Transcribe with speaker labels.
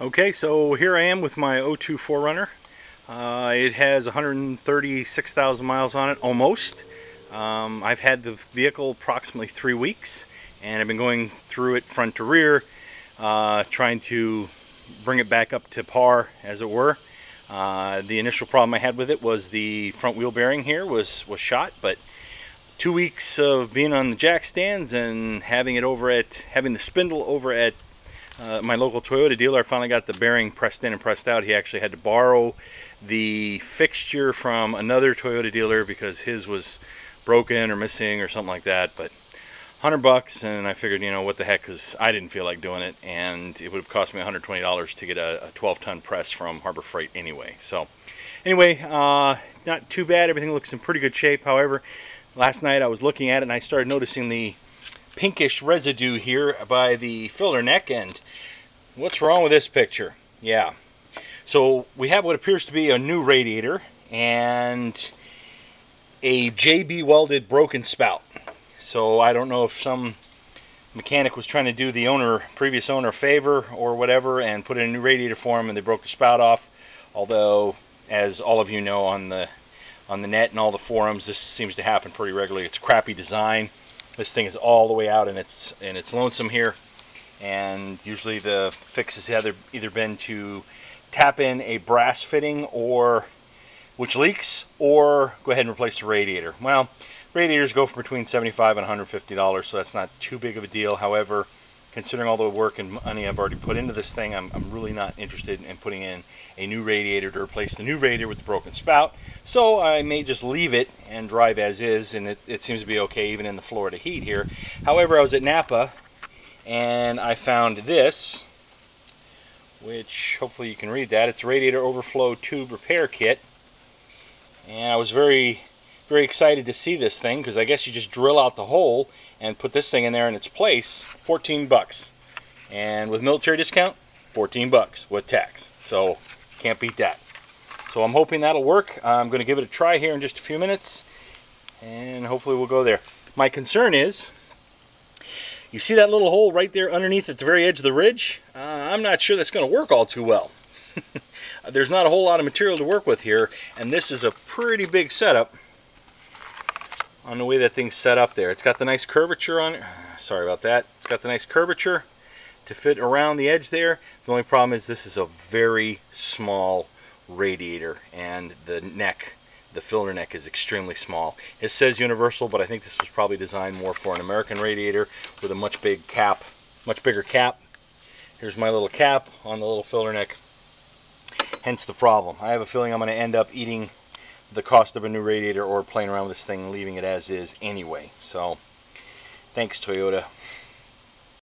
Speaker 1: Okay, so here I am with my '02 4Runner. It has 136,000 miles on it, almost. I've had the vehicle approximately 3 weeks, and I've been going through it front to rear, trying to bring it back up to par, as it were. The initial problem I had with it was the front wheel bearing here was shot, but 2 weeks of being on the jack stands and having the spindle over at my local Toyota dealer, I finally got the bearing pressed in and pressed out. He actually had to borrow the fixture from another Toyota dealer because his was broken or missing or something like that. But $100, and I figured, what the heck, because I didn't feel like doing it, and it would have cost me $120 to get a 12-ton press from Harbor Freight anyway. So anyway, not too bad. Everything looks in pretty good shape. However, last night I was looking at it and I started noticing the pinkish residue here by the filler neck. And what's wrong with this picture? Yeah, so we have what appears to be a new radiator and a JB welded broken spout. So I don't know if some mechanic was trying to do the previous owner a favor or whatever and put in a new radiator for him and they broke the spout off. Although, as all of you know on the net and all the forums, this seems to happen pretty regularly. It's a crappy design. This thing is all the way out and it's lonesome here, and usually the fix has either been to tap in a brass fitting which leaks, or go ahead and replace the radiator. Well, radiators go for between $75 and $150, so that's not too big of a deal. However, considering all the work and money I've already put into this thing, I'm really not interested in putting in a new radiator to replace the new radiator with the broken spout. So I may just leave it and drive as is, and it seems to be okay even in the Florida heat here. However, I was at Napa and I found this, which hopefully you can read that. It's a radiator overflow tube repair kit. And I was very, very excited to see this thing, because I guess you just drill out the hole and put this thing in there in its place. 14 bucks. And with military discount, 14 bucks with tax. So can't beat that. So I'm hoping that'll work. I'm going to give it a try here in just a few minutes, and hopefully we'll go there. My concern is, you see that little hole right there underneath at the very edge of the ridge? I'm not sure that's going to work all too well. There's not a whole lot of material to work with here, and this is a pretty big setup on the way that thing's set up there. It's got the nice curvature on it. Sorry about that. It's got the nice curvature to fit around the edge there. The only problem is this is a very small radiator, and the filler neck is extremely small. It says universal, but I think this was probably designed more for an American radiator with a much bigger cap. Here's my little cap on the little filler neck. Hence the problem. I have a feeling I'm going to end up eating the cost of a new radiator or playing around with this thing and leaving it as is anyway. So, thanks Toyota.